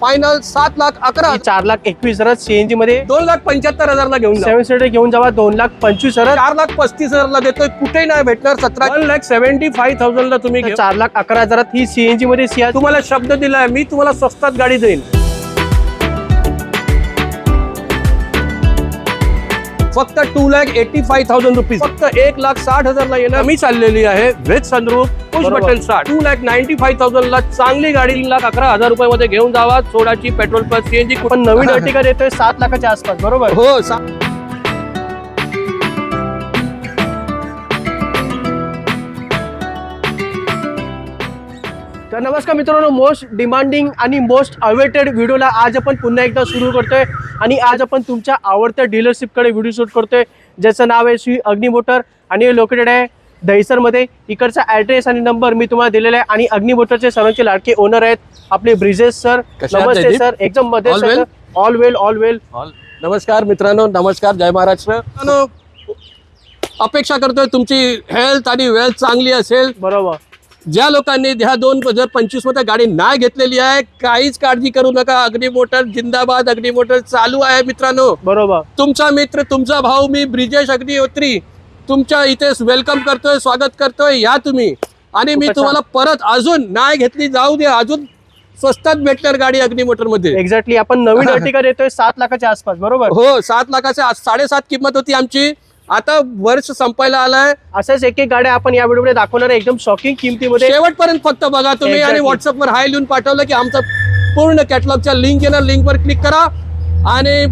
Final 7,11,000 4,21,000 CNG मध्ये 2,75,000 घेऊन जा. 7 सीटर घेऊन जावा 2,25,000 4,35,000 देतोय, कुठेही नाही भेटणार. 1,75,000 तुम्ही घेऊ. 4,11,000 ही सीएनजी मध्ये सिया. तुम्हाला शब्द दिलाय मी, तुम्हाला स्वस्तात गाडी देईन. फक्त 2,85,000 रुपीज, फक्त 1,60,000 ला येणार. मी चाललेली आहे with sunroof push button start. 2,95,000 ला चांगली गाडी 3,11,000 रुपयामध्ये घेऊन जावा. सोडाची पेट्रोल प्लस सीएनजी. पण नवीन अर्टिगा देतोय 7 लाखाच्या आसपास, बरोबर? हो. तर नमस्कार मित्रांनो, मोस्ट डिमांडिंग आणि मोस्ट अवेटेड व्हिडिओला आज आपण पुन्हा एकदा सुरू करतोय. आणि आज आपण तुमच्या आवडत्या डीलरशिपकडे व्हिडिओ शूट करतोय, ज्याचं नाव आहे श्री अग्नि मोटर आणि हे लोकेटेड आहे दहिसरमध्ये. इकडचा ॲड्रेस आणि नंबर मी तुम्हाला दिलेला आहे. आणि अग्नि मोटरचे सर्वांचे लाडके ओनर आहेत आपले ब्रिजेश सर. नमस्ते सर. एकदम मध्ये सर. ऑल वेल. नमस्कार मित्रांनो, नमस्कार. जय महाराष्ट्र. अपेक्षा करतोय तुमची हेल्थ आणि वेल्थ चांगली असेल. बरोबर. ज्या लोकांनी ह्या 2025 मध्ये गाडी नाही घेतलेली आहे, काहीच काळजी करू नका. अग्नि मोटर जिंदाबाद. अग्नि मोटर चालू आहे मित्रांनो. बरोबर. तुमचा मित्र, तुमचा भाऊ, मी ब्रिजेश अग्निहोत्री तुमच्या इथे वेलकम करतोय, स्वागत करतोय. या तुम्ही. आणि मी तुम्हाला परत अजून नाही घेतली जाऊ दे, अजून स्वस्तात भेटणार गाडी अग्नि मोटर मध्ये. एक्झॅक्टली. आपण नवीन अर्टिगा देतोय 7 लाखाच्या आसपास, बरोबर? हो. 7 लाखाच्या 7.5 किंमत होती आमची. आता वर्ष संपायला आलाय. अशाच एक गाड्या आपण या व्हिडिओमध्ये दाखवणार आहे एकदम शॉकिंग किमतीमध्ये. शेवटपर्यंत फक्त बघा तुम्ही. आणि व्हॉट्सअपवर हाय लिहून पाठवलं की आमचा पूर्ण कॅटलॉगच्या लिंक येणार. लिंकवर क्लिक करा आणि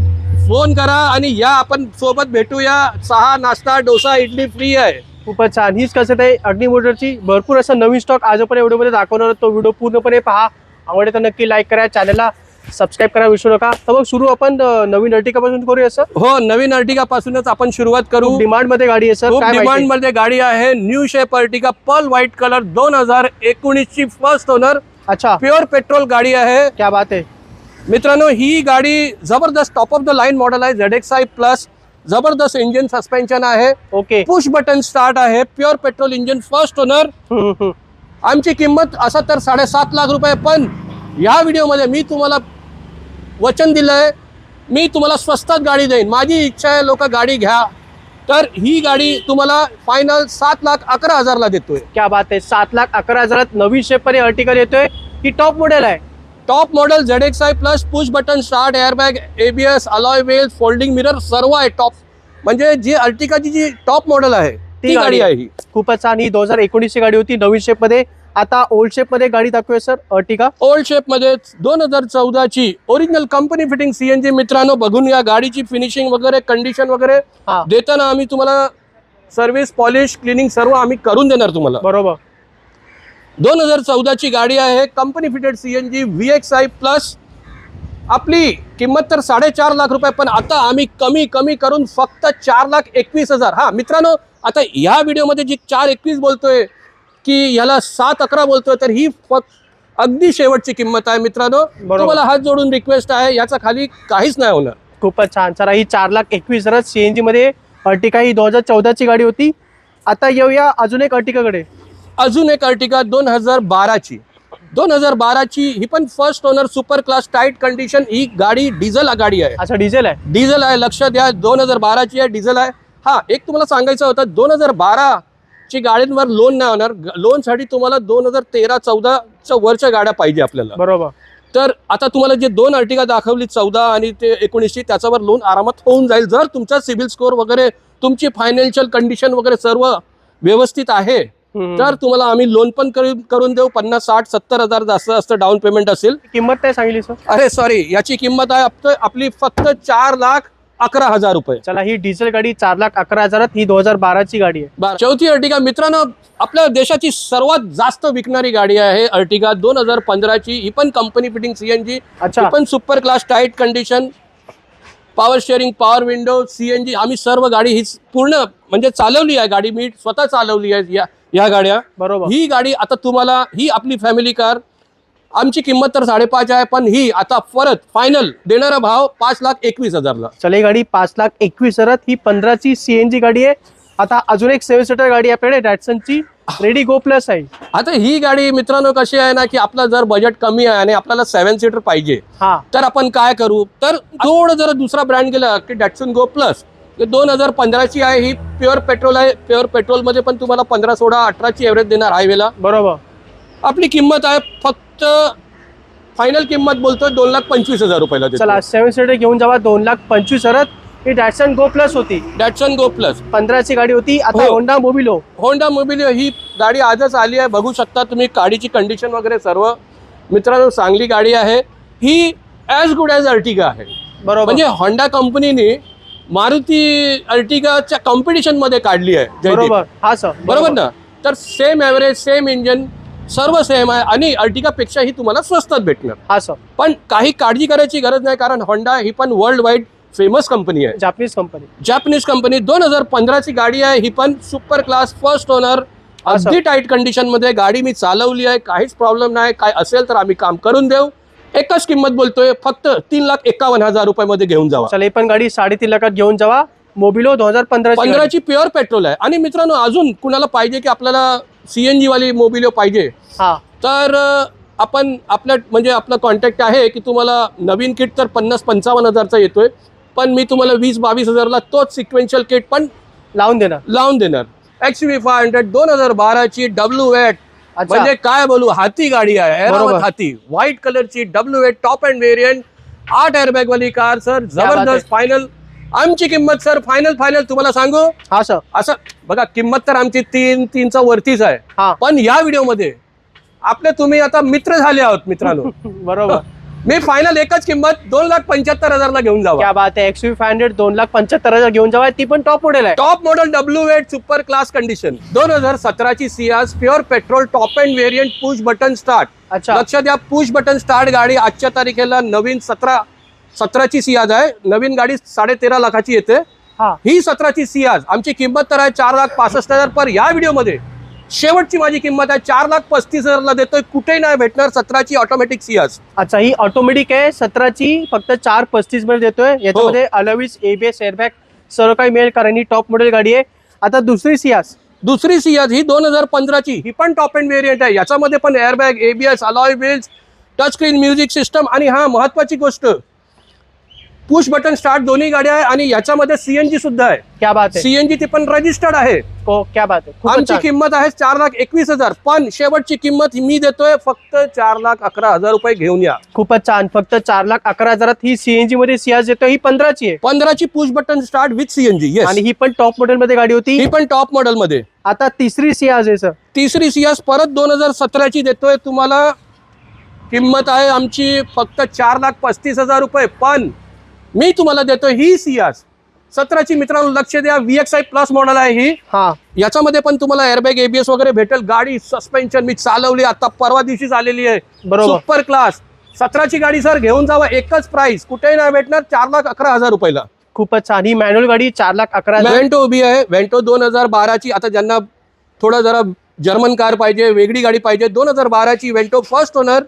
फोन करा आणि या आपण सोबत भेटूया. 6 नाश्ता, डोसा, इडली फ्री आहे. खूपच छान. हीच कसं आहे अग्नि मोटरची भरपूर असं नवीन स्टॉक आज आपण व्हिडिओमध्ये दाखवणार. तो व्हिडिओ पूर्णपणे पहा. आवडे तर नक्की लाईक करा, चॅनलला सबस्क्राईब करा विसरू नका. तर मग सुरू आपण नवीन अर्टिगा पासून करूया सर. हो, नवीन अर्टिगा पासूनच आपण सुरुवात करू. डिमांड मध्ये गाडी आहे सर. खूप डिमांड मध्ये गाडी आहे. New shape Ertiga pearl white colour, 2019 ची फर्स्ट ओनर. अच्छा. प्युअर पेट्रोल गाडी आहे. क्या बात आहे मित्रांनो. ही गाडी जबरदस्त top of the line model आहे. ZXi plus. जबरदस्त इंजिन सस्पेन्शन आहे. ओके. पुश बटन स्टार्ट आहे. Pure petrol engine, first owner. आमची किंमत असं तर 7.5 लाख रुपये. पण या व्हिडिओमध्ये मी तुम्हाला वचन दिलंय, मी तुम्हाला स्वस्तात गाडी देईन. माझी इच्छा आहे लोक गाडी घ्या. तर ही गाडी तुम्हाला फायनल 7,11,000 ला देतोय. क्या बात आहे. 7,11,000 नवीन शेप मध्ये अर्टिगा येतोय. ही टॉप मॉडेल आहे. Top model ZXi plus, push button start, airbag, ABS, alloy wheels, folding mirror सर्व आहे. टॉप म्हणजे जी अर्टिगाची जी टॉप मॉडेल आहे ती गाडी आहे ही. खूपच छान. ही 2019 ची गाडी होती नवीन शेप मध्ये. आता ओल्ड शेप मध्ये गाडी दाखवूया सर अर्टिगा. ओल्ड शेप मध्ये 2014 ची ओरिजिनल कंपनी फिटिंग सीएनजी. मित्रांनो बघून या गाडीची फिनिशिंग वगैरे, कंडिशन वगैरे. देताना आम्ही तुम्हाला सर्व्हिस, पॉलिश, क्लिनिंग सर्व आम्ही करून देणार तुम्हाला. बरोबर. 2014 ची गाडी आहे. Company fitted CNG VXi plus. आपली किंमत तर 4.5 लाख रुपये. पण आता आम्ही कमी करून फक्त 4,21,000. हा मित्रांनो, आता या व्हिडिओमध्ये जी 4,21 बोलतोय की याला 7,11 बोलतोय, तर ही अगदी शेवटची किंमत आहे मित्रांनो. तुम्हाला हात जोडून रिक्वेस्ट आहे, याचा खाली काहीच नाही होणार. खूपच छान. चला, ही 4,21,000 सीएनजी मध्ये अर्टिगा. ही 2014 ची गाडी होती. आता येऊया अजून एक अर्टिगाकडे. अजून एक अर्टिगा 2012 ची. 2012 ची ही पण first owner, super class, tight condition. ही गाडी डिझेल गाडी आहे. अच्छा, डिझेल आहे. डिझेल आहे, लक्ष द्या. 2012 ची आहे, डिझेल आहे. हा, एक तुम्हाला सांगायचं होतं, 2012 ची गाड्यांवर लोन नाही होणार. लोन साठी तुम्हाला 2013-14 वरच्या गाड्या पाहिजे आपल्याला. बरोबर. तर आता तुम्हाला जे 2 अर्टिगा दाखवली 14 आणि ते 19 ची, त्याच्यावर लोन आरामात होऊन जाईल जर तुमचा सिबिल स्कोर वगैरे, तुमची फायनान्शियल कंडिशन वगैरे सर्व व्यवस्थित आहे. तर तुम्हाला आम्ही लोन पण करून देऊ. 50, 60, 70 हजार जास्त डाऊन पेमेंट असेल. किंमत काय सांगली सर? अरे सॉरी, याची किंमत आहे आपली फक्त 4,11,000 रुपये. चला, ही डिझेल गाडी 4,11,000. ही 2012 ची गाडी आहे. चौथी अर्टिगा मित्रांनो, आपल्या देशाची सर्वात जास्त विकणारी गाडी आहे अर्टिगा. 2015 ची. ही पण कंपनी फिटिंग सीएनजी. अच्छा. ही पण super class, tight condition, power sharing, power window, CNG. आम्ही सर्व गाडी ही पूर्ण म्हणजे चालवली आहे गाडी. मी स्वतः चालवली आहे या गाड्या. बरोबर. ही गाडी आता तुम्हाला, ही आपली फॅमिली कार. आमची किंमत तर 5.5 आहे. पण ही आता परत फायनल देणारा भाव 5,21,000 ला. चला, ही गाडी 5,21,000. ही 15 ची सीएनजी गाडी आहे. आता अजून एक 7 सीटर गाडी आपल्याकडे डॅटसनची रेडी गो प्लस आहे. आता ही गाडी मित्रांनो कशी आहे ना, की आपलं जर बजेट कमी आहे आणि आपल्याला 7 सीटर पाहिजे, हा तर आपण काय करू, तर थोडं जर दुसरा ब्रँड गेला की डॅटसन गो प्लस 2015ची आहे. ही प्युअर पेट्रोल आहे. प्युअर पेट्रोल मध्ये पण तुम्हाला 15, 16, 18ची एव्हरेज देणार हायवेला. बरोबर. आपली किंमत आहे फक्त फायनल किंमत बोलतोय 2,25,000 रुपयाला देतो. चला 7 सीटर घेऊन जावा 2,25,000. ही डॅटसन गो प्लस होती. डॅटसन गो प्लस 15ची गाडी होती. आता हो. Honda Mobilio. होंडा मोबिलिओ ही गाडी आजच आली आहे. बघू शकता तुम्ही गाडीची कंडिशन वगैरे सर्व. मित्रांनो चांगली गाडी आहे ही. ॲज गुड ॲज अर्टिगा आहे. बरोबर. म्हणजे होंडा कंपनीने मारुती अर्टिगाच्या कॉम्पिटिशन मध्ये काढली आहे. जयदीप. बरोबर. हा सर. बरोबर ना. तर सेम ॲव्हरेज, सेम इंजन, सर्व सेम आहे आणि अर्टिगापेक्षाही तुम्हाला स्वस्तात भेटणार. हा सर. पण काही काळजी करायची गरज नाही, कारण होंडा ही पण वर्ल्ड वाईड फेमस कंपनी आहे. Japanese company. Japanese company. 2015ची गाडी आहे ही पण सुपर क्लास फर्स्ट ओनर. अगदी टाईट कंडिशन मध्ये गाडी मी चालवली आहे. काहीच प्रॉब्लेम नाही. काय असेल तर आम्ही काम करून देऊ. एकच किंमत बोलतोय फक्त 3,51,000 रुपयामध्ये घेऊन जावा. चला ही पण गाडी 3.5 लाखात घेऊन जावा. मोबिलो 2015ची प्युअर पेट्रोल आहे. आणि मित्रांनो अजून कुणाला पाहिजे की आपल्याला CNG वाली मोबिलिओ पाहिजे, हा तर आपण आपल्या म्हणजे आपला कॉन्टॅक्ट आहे की तुम्हाला नवीन किट तर 50-55,000चा येतोय, पण मी तुम्हाला 20-22,000ला तोच सिक्वेन्शियल किट पण लावून देणार. XUV 500 2012ची W8. म्हणजे काय बोलू, हाती गाडी आहे. ऐरावत हाती. व्हाईट कलरची W8 top end variant. 8 airbag वाली कार सर. जबरदस्त. फायनल आमची किंमत सर फायनल तुम्हाला सांगू. हा सर. असं बघा, किंमत तर आमची 3,3चा वरतीच आहे. हा. पण या व्हिडिओमध्ये आपले तुम्ही आता मित्र झाले आहोत मित्रांनो. बरोबर. मी फायनल एकच किंमत 2,75,000ला घेऊन जावा. क्या बात आहे. XUV 500 2,75,000 घेऊन जावा. ती पण टॉप मॉडेल आहे. Top model W8 super class condition. 2017ची Ciaz pure petrol top end variant push button start. अच्छा. लक्ष द्या, पुश बटन स्टार्ट गाडी आजच्या तारखेला नवीन 17ची सियाज आहे. नवीन गाडी 13.5 लाखाची येते. हा. ही 17ची सियाज. आमची किंमत तर आहे 4,65,000. पर या व्हिडिओमध्ये शेवटची माझी किंमत आहे 4,35,000ला देतोय. कुठेही नाही भेटणार 17ची ऑटोमॅटिक सियाज. अच्छा, ही ऑटोमॅटिक आहे. 17ची फक्त 4,35 मध्ये देतोय. याच्यामध्ये अलॉविस, ABS, एअरबॅग सर्व काही मिळेल, कारण ही टॉप मॉडेल गाडी आहे. आता दुसरी सियाज ही 2015ची. ही पण टॉप अँड व्हेरियंट आहे. याच्यामध्ये पण airbag, ABS, alloy wheels, touch screen music system आणि हा महत्वाची गोष्ट पुश बटन स्टार्ट दोन्ही गाड्या आहे. आणि याच्यामध्ये CNG सुद्धा आहे. क्या बात आहे. CNG ती पण रजिस्टर्ड आहे. क्या बात आहे. आमची किंमत आहे 4,21,000. पण शेवटची किंमत मी देतोय फक्त 4,11,000 रुपये. घेऊन या. खूपच छान. फक्त 4,11,000 ही CNG मध्ये सियाज देतोय. ही 15ची आहे. 15ची push button start with CNG. Yes. आणि ही पण टॉप मॉडेल मध्ये गाडी होती. ही पण टॉप मॉडेल मध्ये. आता तिसरी सियाज आहे सर. तिसरी सियाज परत 2017ची देतोय तुम्हाला. किंमत आहे आमची फक्त 4,35,000 रुपये. पण मी तुम्हाला देतोय ही सियाज 17ची. मित्रांनो लक्ष द्या, VXI प्लस मॉडेल आहे ही. हा. याच्यामध्ये पण तुम्हाला एअरबॅग, ABS वगैरे भेटेल. गाडी सस्पेन्शन मी चालवली आता परवा दिवशीच आलेली आहे. बरोबर. सुपर क्लास 17ची गाडी सर घेऊन जावा. एकच प्राइस, कुठेही नाही भेटणार, 4,11,000 रुपयाला. खूपच छान. ही मॅन्युअल गाडी 4,11,000. वेंटो उभी आहे. वेंटो 2012ची. आता ज्यांना थोडं जरा जर्मन कार पाहिजे, वेगळी गाडी पाहिजे, 2012ची Vento first owner.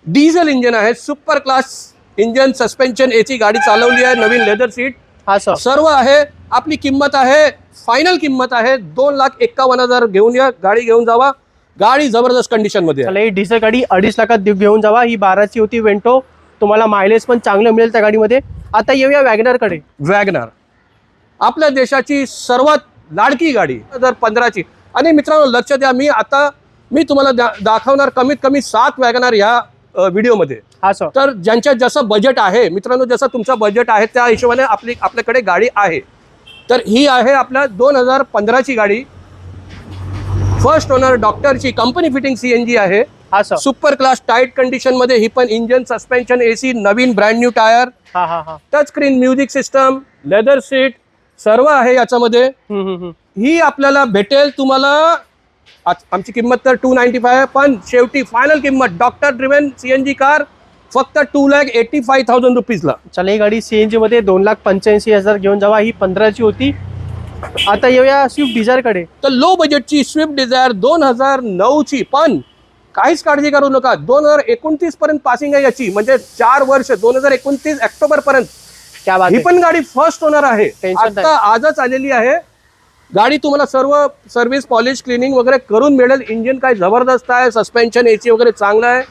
Diesel engine आहे. Super class engine, suspension, AC गाडी चालवली आहे. नवीन लेदर सीट. हा सर. सर्व आहे. आपली किंमत आहे, फायनल किंमत आहे 2,51,000. घेऊन या, गाडी घेऊन जावा. गाडी जबरदस्त कंडिशन मध्ये आहे. ही डिझेल गाडी 2.5 लाखात घेऊन जावा. ही 12ची होती वेंटो. तुम्हाला मायलेज पण चांगलं मिळेल त्या गाडीमध्ये. आता येऊया वॅगनर कडे. वॅगनर आपल्या देशाची सर्वात लाडकी गाडी 2015ची. आणि मित्रांनो लक्ष द्या, मी तुम्हाला दाखवणार कमीत कमी 7 वॅगनर ह्या व्हिडिओमध्ये. हा सर. तर ज्यांच्या जसं बजेट आहे मित्रांनो, जसं तुमचं बजेट आहे त्या हिशोबाने आपल्याकडे गाडी आहे. तर ही आहे आपल्या 2015ची गाडी. फर्स्ट ओनर डॉक्टरची कंपनी फिटिंग CNG आहे. हा sir. Super class tight condition मध्ये. ही पण इंजन, सस्पेन्शन, AC, नवीन ब्रँड न्यू टायर, हा हा हा. Touch screen music system, leather seat सर्व आहे याच्यामध्ये. ही आपल्याला भेटेल तुम्हाला. आमची किंमत तर 295, पण शेवटी फायनल किंमत डॉक्टर ड्रिव्हन CNG कार फक्त 2,85,000 रुपीजला. चला ही गाडी CNG मध्ये 2,85,000 घेऊन जावा. ही 15ची होती. आता येऊया स्विफ्ट डिझायर कडे. तर लो बजेटची स्विफ्ट डिझायर 2009ची. पण काहीच काळजी करू नका, 2029 पर्यंत पासिंग आहे याची. म्हणजे 4 वर्ष, 2029 ऑक्टोबर पर्यंत. क्या बात ही आहे. पण गाडी फर्स्ट ओनर आहे. टेन्शन आता आजच आलेली आहे. गाडी तुम्हाला सर्व सर्व्हिस पॉलिश क्लिनिंग वगैरे करून मिळेल. इंजिन काय जबरदस्त आहे, सस्पेन्शन एसी वगैरे चांगलं आहे.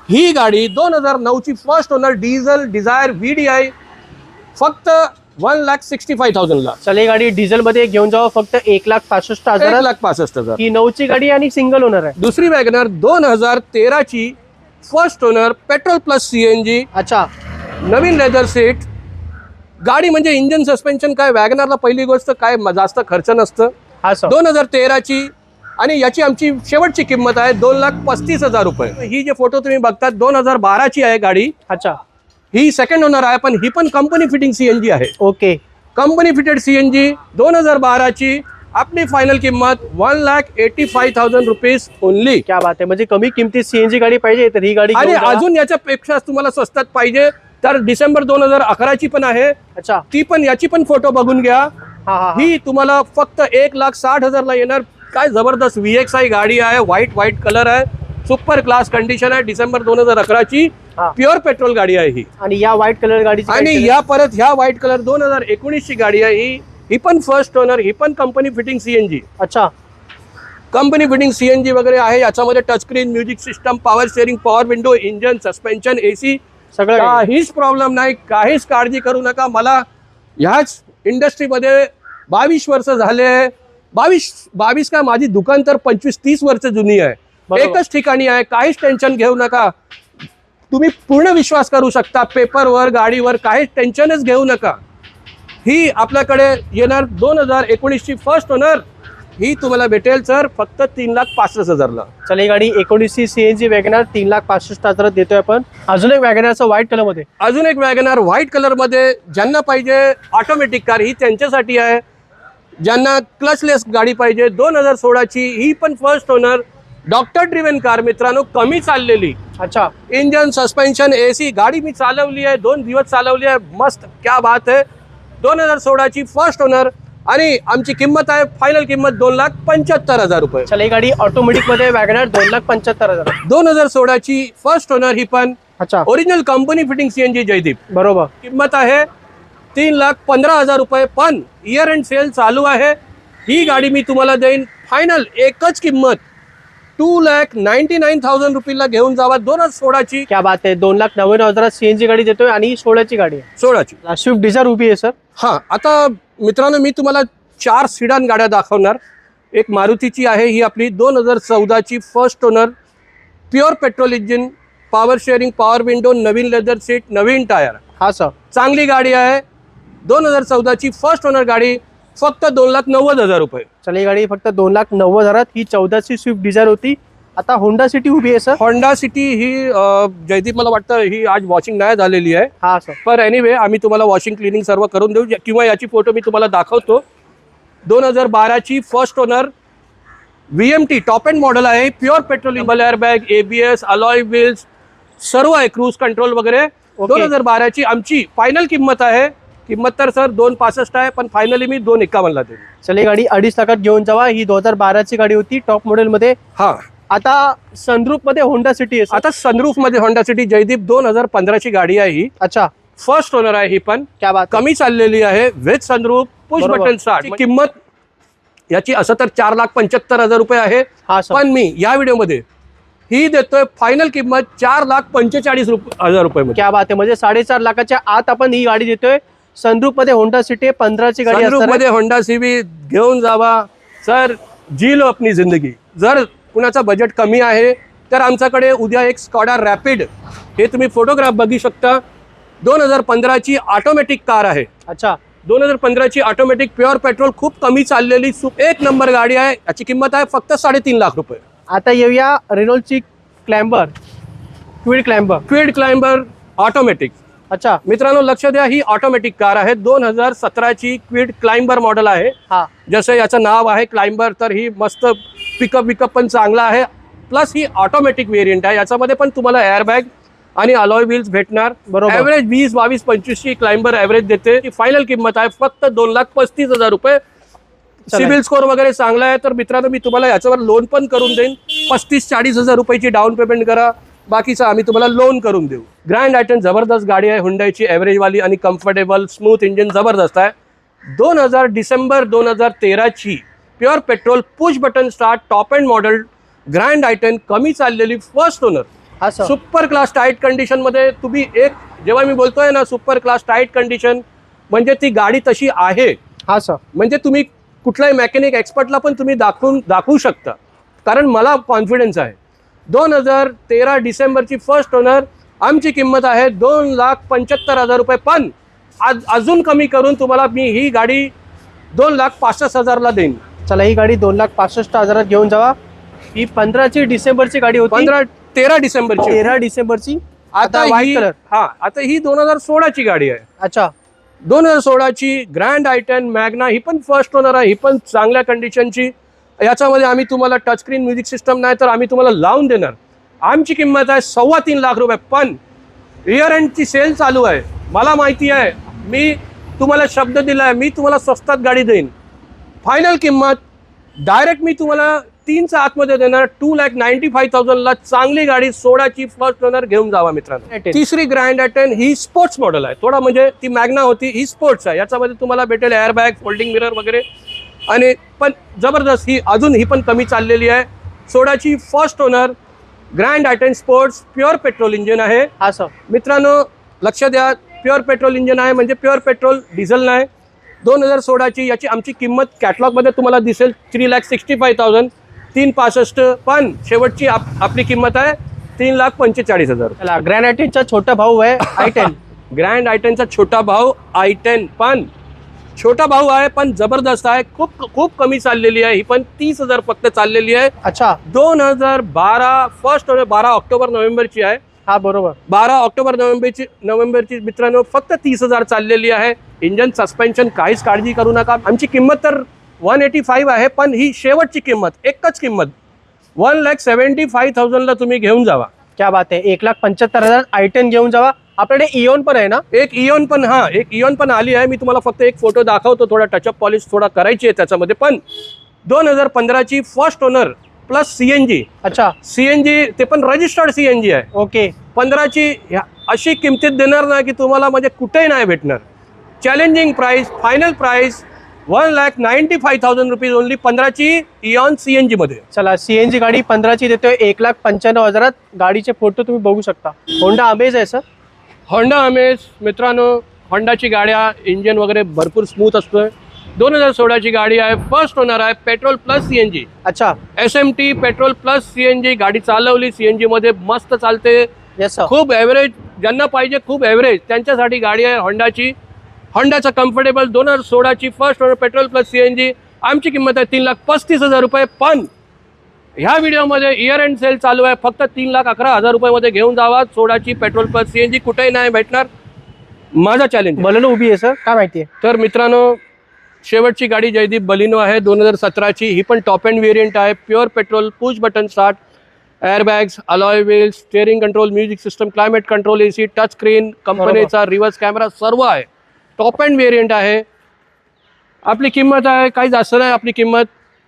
ही गाडी 2009ची first owner diesel Dzire VDI फक्त 1,65,000 ला. चल ही गाडी डिझेल मध्ये घेऊन जावं फक्त 1,65,000. 1,65,000. ही 9ची गाडी आणि सिंगल ओनर आहे. दुसरी वॅगनर 2013ची first owner petrol plus CNG, अच्छा, नवीन लेदर सीट. गाडी म्हणजे इंजिन सस्पेन्शन काय वॅगनरला पहिली गोष्ट काय जास्त खर्च नसतं. हा सर. 2013ची आणि याची आमची शेवटची किंमत आहे 2,35,000 रुपये. ही जे फोटो तुम्ही बघतात 2012ची आहे गाडी. अच्छा, ही सेकंड ओनर आहे, पण ही पण कंपनी फिटिंग CNG आहे. ओके. Company fitted CNG 2012ची. आपली फायनल किंमत 1,85,000 रुपीज ओनली. क्या बात आहे. म्हणजे कमी किमतीत CNG गाडी पाहिजे तर ही गाडी आणि घेऊन जावा. अजून याच्यापेक्षा तुम्हाला स्वस्तात पाहिजे तर डिसेंबर 2011ची पण आहे. अच्छा, ती पण याची पण फोटो बघून घ्या. हा हा. ही तुम्हाला फक्त 1,60,000 ला येणार. काय जबरदस्त VXI गाडी आहे. व्हाईट कलर आहे, सुपर क्लास कंडिशन आहे. डिसेंबर 2011ची हा. प्युअर पेट्रोल गाडी आहे ही. आणि या व्हाईट कलर गाडीची आणि या परत ह्या व्हाईट कलर 2019ची गाडी आहे ही. ही पण फर्स्ट ओनर, ही पण कंपनी फिटिंग CNG. अच्छा, कंपनी फिटिंग CNG वगैरे आहे. याच्यामध्ये touchscreen, music system, power steering, power window, engine, suspension, AC सगळं काही. काहीच प्रॉब्लेम नाही. काहीच काळजी करू नका. मला ह्याच इंडस्ट्रीमध्ये 22 वर्ष झाले. 22 काय, माझी दुकान तर 25-30 वर्ष जुनी आहे. बरोबर. एकच ठिकाणी आहे. काहीच टेन्शन घेऊ नका. तुम्ही पूर्ण विश्वास करू शकता पेपरवर, गाडीवर. काहीच टेन्शनच घेऊ नका. ही आपल्याकडे येणार 2019ची फर्स्ट ओनर. ही तुम्हाला भेटेल सर फक्त 3,65,000 ला. चल ही गाडी 19ची CNG वॅगनर 3,65,000 देतोय आपण. अजून एक वॅगनरचं व्हाईट कलर मध्ये. अजून एक वॅगनर व्हाईट कलर मध्ये. ज्यांना पाहिजे ऑटोमॅटिक कार ही त्यांच्यासाठी आहे. ज्यांना क्लचलेस गाडी पाहिजे 2016ची, ही पण first owner doctor driven car मित्रांनो. कमी चाललेली. अच्छा, इंजन, सस्पेन्शन, AC गाडी मी चालवली आहे. 2 दिवस चालवली आहे. मस्त, क्या बात आहे. 2016ची फर्स्ट ओनर आणि आमची किंमत आहे फायनल किंमत 2,75,000 रुपये. चल ही गाडी ऑटोमॅटिक मध्ये वॅगनर 2,75,000. 2016ची फर्स्ट ओनर. ही पण अच्छा, original company fitting CNG Jaydeep. बरोबर. किंमत आहे 3,15,000 रुपये. पण इयर एंड सेल चालू आहे. ही गाडी मी तुम्हाला देईन फायनल एकच किंमत 2,99,000 रुपयाला घेऊन जावा. 2016ची. क्या बात आहे. 2,99,000 CNG गाडी देतोय आणि 16ची गाडी आहे. 16ची स्विफ्ट डिझायर उभी आहे सर. हा. आता मित्रांनो मी तुम्हाला 4 सिडान गाड्या दाखवणार. एक मारुतीची आहे. ही आपली 2014ची first owner, pure petrol engine, power sharing, power window, नवीन लेदर सीट, नवीन टायर. हा सर. चांगली गाडी आहे. 2014ची फर्स्ट ओनर गाडी फक्त 2,90,000 रुपये. चल ही गाडी फक्त 2,90,000. ही 14ची स्विफ्ट डिझायर होती. आता होंडा सिटी उभी आहे सर. होंडा सिटी ही जयदीप मला वाटतं ही आज वॉशिंग नाही झालेली आहे. हा सर. पर एनिवे आम्ही तुम्हाला वॉशिंग क्लिनिंग सर्व करून देऊ किंवा याची फोटो मी तुम्हाला दाखवतो. 2012ची first owner VMT top end model आहे. Pure petrol, double airbag, ABS, alloy wheels सर्व आहे. क्रूज कंट्रोल वगैरे. 2012ची आमची फायनल किंमत आहे. किंमत तर सर 2,65 आहे, पण फायनली मी 2,51 ला देईन. चल ही गाडी 2.5 लाखात घेऊन जावा. ही 2012ची गाडी होती टॉप मॉडेल मध्ये. हा. आता सनरूफ मध्ये होंडा सिटी आहे. आता सनरूफ मध्ये होंडा सिटी जयदीप 2015ची गाडी आहे ही. अच्छा, फर्स्ट ओनर आहे ही पण. क्या बात. कमी चाललेली आहे. विथ सनरूफ, पुश बरोबर. Button start. किंमत याची असं तर 4,75,000 रुपये आहे. हा सर. पण मी या व्हिडिओमध्ये ही देतोय फायनल किंमत 4,45,000 रुपये. क्या बात आहे. म्हणजे 4.5 लाखाच्या आत आपण ही गाडी देतोय. सनरूफ मध्ये होंडा सिटी 15ची गाडी सनरूफ असणार आहे. मध्ये होंडा CB घेऊन जावा सर. जी लो अपनी जिंदगी. जर कुणाचा बजेट कमी आहे तर आमच्याकडे उद्या एक स्कॉडा रॅपिड, हे तुम्ही फोटोग्राफ बघू शकता. 2015ची ऑटोमॅटिक कार आहे. अच्छा, 2015ची ऑटोमॅटिक प्युअर पेट्रोल, खूप कमी चाललेली, एक नंबर गाडी आहे. याची किंमत आहे फक्त 3.5 लाख रुपये. आता येऊया रेनॉल्टची climber, Kwid climber. Kwid climber automatic. अच्छा मित्रांनो लक्ष द्या, ही ऑटोमॅटिक कार आहे. 2017ची क्विड क्लाइंबर मॉडेल आहे. हा, जसं याचं नाव आहे क्लाइंबर, तर ही मस्त पिकअप पण चांगला आहे. प्लस ही ऑटोमॅटिक व्हेरियंट आहे. याच्यामध्ये पण तुम्हाला एअरबॅग आणि अलॉय व्हील्स भेटणार. बरोबर. ॲव्हरेज 20, 22, 25ची क्लाइंबर ॲव्हरेज देते. ही फायनल किंमत आहे फक्त 2,35,000 रुपये. सिबिल स्कोर वगैरे चांगला आहे. तर मित्रांनो मी तुम्हाला याच्यावर लोन पण करून देईन. 35-40,000 रुपयाची डाऊन पेमेंट करा, बाकीचं आम्ही तुम्हाला लोन करून देऊ. ग्रँड आयटन जबरदस्त गाडी आहे. हुंडाईची ॲव्हरेजवाली आणि कम्फर्टेबल स्मूथ इंजिन जबरदस्त आहे. 2000 डिसेंबर 2013ची pure petrol push button start top end model grand i ten कमी चाललेली फर्स्ट ओनर हा सर. सुपर क्लास टाईट कंडिशनमध्ये तुम्ही जेव्हा मी बोलतोय ना सुपर क्लास टाईट कंडिशन म्हणजे ती गाडी तशी आहे. हा सर. म्हणजे तुम्ही कुठल्याही मेकॅनिक एक्सपर्टला पण तुम्ही दाखवू शकता कारण मला कॉन्फिडन्स आहे. 2013 डिसेंबरची फर्स्ट ओनर आमची किंमत आहे 2,75,000 रुपये. पण अजून कमी करून तुम्हाला मी ही गाडी 2,65,000ला देईन. चला ही गाडी 2,65,000 घेऊन जावा. ही 15 डिसेंबरची गाडी होती. 13 डिसेंबरची 13 डिसेंबरची. आता व्हाईट कलर. हा आता ही 2016ची गाडी आहे. अच्छा. 2016ची ग्रँड आयटेन मॅग्ना ही पण फर्स्ट ओनर आहे. ही पण चांगल्या कंडिशनची. याच्यामध्ये आम्ही तुम्हाला टच स्क्रीन म्युझिक सिस्टम नाही तर आम्ही तुम्हाला लावून देणार. आमची किंमत आहे 3.25 लाख रुपये. पण इयर एंडची सेल चालू आहे. मला माहिती आहे मी तुम्हाला शब्द दिला आहे मी तुम्हाला स्वस्तात गाडी देईन. फायनल किंमत डायरेक्ट मी तुम्हाला 3च्या आतमध्ये देणार 2,95,000ला. चांगली गाडी 16ची फर्स्ट ओनर घेऊन जावा मित्रांनो. तिसरी ग्रँड आयटेन ही स्पोर्ट्स मॉडेल आहे. थोडा म्हणजे ती मॅग्ना होती ही स्पोर्ट्स आहे. याच्यामध्ये तुम्हाला भेटेल एअरबॅग फोल्डिंग मिरर वगैरे आणि पण जबरदस्त ही पण कमी चाललेली आहे. 16ची first owner grand i ten sports pure petrol engine आहे. हा सर. मित्रांनो लक्ष द्या प्युअर पेट्रोल इंजिन आहे म्हणजे प्युअर पेट्रोल डिझेल नाही. 2016ची याची आमची किंमत कॅटलॉगमध्ये तुम्हाला दिसेल 3,65,000 365. पण शेवटची आपली किंमत आहे 3,45,000. चला ग्रँड आयटेनचा छोटा भाऊ आहे i10. ग्रँड आयटेनचा छोटा भाऊ i10 पण छोटा भाऊ आहे पण जबरदस्त आहे. खूप कमी चाललेली आहे. ही पण 30,000 फक्त चाललेली आहे. अच्छा. 2012 फर्स्ट 12 ऑक्टोबर नोव्हेंबरची आहे. हा बरोबर. 12 ऑक्टोबर नोव्हेंबरची मित्रांनो फक्त 30,000 चाललेली आहे. इंजन सस्पेन्शन काहीच काळजी करू नका. आमची किंमत तर 185 आहे पण ही शेवटची किंमत एकच किंमत 1,75,000ला तुम्ही घेऊन जावा. क्या बात आहे. 1,75,000 i10 घेऊन जावा. आपल्याकडे इओन पण आहे ना. एक इओन पण आली आहे. मी तुम्हाला फक्त एक फोटो दाखवतो. थोडा टचअप पॉलिश थोडा करायची आहे त्याच्यामध्ये. पण 2015ची फर्स्ट ओनर प्लस CNG. अच्छा. CNG ते पण रजिस्टर्ड CNG आहे. ओके. 15ची अशी किमतीत देणार ना की तुम्हाला म्हणजे कुठेही नाही भेटणार. Challenging price final price 1,95,000 rupees only. 15ची इऑन CNG मध्ये. चला CNG गाडी 15ची देतोय 1,95,000. गाडीचे फोटो तुम्ही बघू शकता. होंडा अमेज आहे सर. होंडा अमेज मित्रांनो होंडाची गाड्या इंजिन वगैरे भरपूर स्मूथ असतोय. 2016ची गाडी आहे. फर्स्ट ओनर आहे. Petrol plus CNG. अच्छा. SMT पेट्रोल प्लस CNG गाडी चालवली CNG मध्ये मस्त चालते. Yes sir. खूप ॲव्हरेज ज्यांना पाहिजे खूप ॲव्हरेज त्यांच्यासाठी गाडी आहे होंडाची. होंडाचा कम्फर्टेबल 2016ची first owner petrol plus CNG. आमची किंमत आहे 3,35,000 रुपये. पण ह्या व्हिडिओमध्ये इयर एंड सेल चालू आहे. फक्त 3,11,000 रुपयामध्ये घेऊन जावा. 16ची पेट्रोल प्लस CNG कुठेही नाही भेटणार. माझा चॅलेंज बलेनो उभी आहे सर. काय माहिती आहे. तर मित्रांनो शेवटची गाडी जयदीप बलिनो आहे 2017ची. ही पण टॉप एंड व्हेरियंट आहे. Pure petrol push button start airbags alloy wheels steering control music system climate control AC touch screen कंपनीचा रिव्हर्स कॅमेरा सर्व आहे. टॉप एंड व्हेरियंट आहे. आपली किंमत आहे काही जास्त नाही. आपली किंमत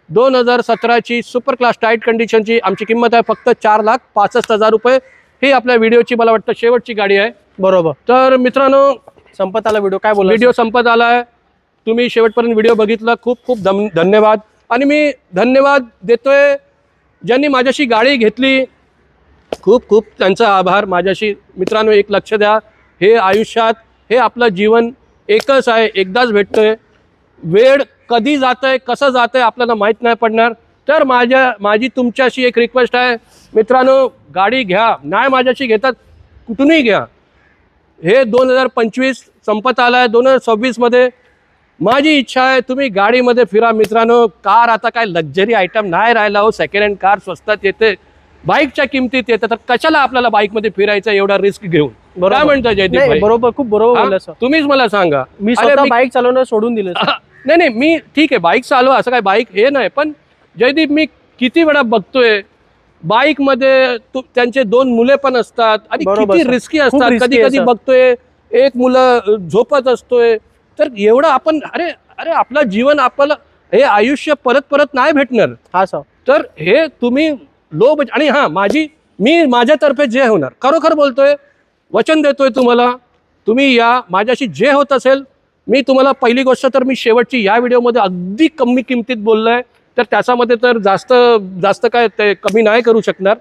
2017ची सुपर क्लास टाईट कंडिशनची आमची किंमत आहे फक्त 4,65,000 रुपये. ही आपल्या व्हिडिओची मला वाटतं शेवटची गाडी आहे. बरोबर. तर मित्रांनो संपत आला व्हिडिओ. काय बोला. व्हिडिओ संपत आला आहे. तुम्ही शेवटपर्यंत व्हिडिओ बघितला खूप धन्यवाद. आणि मी धन्यवाद देतोय ज्यांनी माझ्याशी गाडी घेतली. खूप त्यांचा आभार माझ्याशी. मित्रांनो एक लक्ष द्या हे आयुष्यात हे आपलं जीवन एकच आहे. एकदाच भेटतोय. वेळ कधी जातंय कसं जातंय आपल्याला माहीत नाही पडणार. तर माझी तुमच्याशी एक रिक्वेस्ट आहे मित्रांनो गाडी घ्या. नाही माझ्याशी घेतात कुठूनही घ्या. हे 2025 संपत आला आहे. 2026मध्ये माझी इच्छा आहे तुम्ही गाडीमध्ये फिरा मित्रांनो. कार आता काय लक्झरी आयटम नाही राहिला हो. सेकंड हँड कार स्वस्तात येते बाईकच्या किमतीत येते. तर कशाला आपल्याला बाईकमध्ये फिरायचं एवढा रिस्क घेऊन. काय म्हणता जयदीप भाई. बरोबर. खूप बरोबर बोलला सर. तुम्हीच मला सांगा. मी स्वतः बाईक चालवणं सोडून दिलं. नाही मी ठीक आहे बाईक चालवा असं काय बाईक हे नाही. पण जयदीप मी किती वेळा बघतोय बाईकमध्ये त्यांचे 2 मुले पण असतात आणि किती रिस्की असतात. कधी बघतोय एक मुलं झोपत असतोय. तर एवढं आपण अरे आपलं जीवन आपल्याला हे आयुष्य परत नाही भेटणार. हा सर. तर हे तुम्ही आणि मी माझ्यातर्फे जे होणार खरोखर बोलतोय वचन देतोय तुम्हाला. तुम्ही या माझ्याशी जे होत असेल मी तुम्हाला पहिली गोष्ट तर मी शेवटची या व्हिडिओमध्ये अगदी कमी किमतीत बोललोय, तर त्याच्यामध्ये तर जास्त काय ते कमी नाही करू शकणार.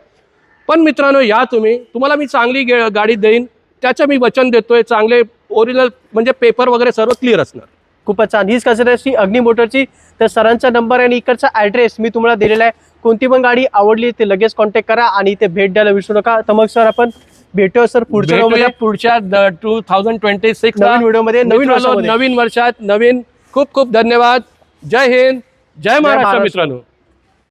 पण मित्रांनो, या तुम्हाला मी चांगली गाडी देईन, त्याचं मी वचन देतोय. चांगले ओरिजिनल म्हणजे पेपर वगैरे सर्व क्लिअर असणार. खूपच छान. हीच कसरत असते अग्नी मोटरची. तर सरांचा नंबर आणि इकडचा ॲड्रेस मी तुम्हाला दिलेला आहे. कोणती पण गाडी आवडली ते लगेच कॉन्टॅक्ट करा आणि इथे भेट द्यायला विसरू नका. तर मग सर आपण भेटूया सर पुढच्या 2026 नवीन व्हिडिओमध्ये नवीन वर्षात नवीन. खूप खूप धन्यवाद. जय हिंद, जय महाराष्ट्र मित्रांनो.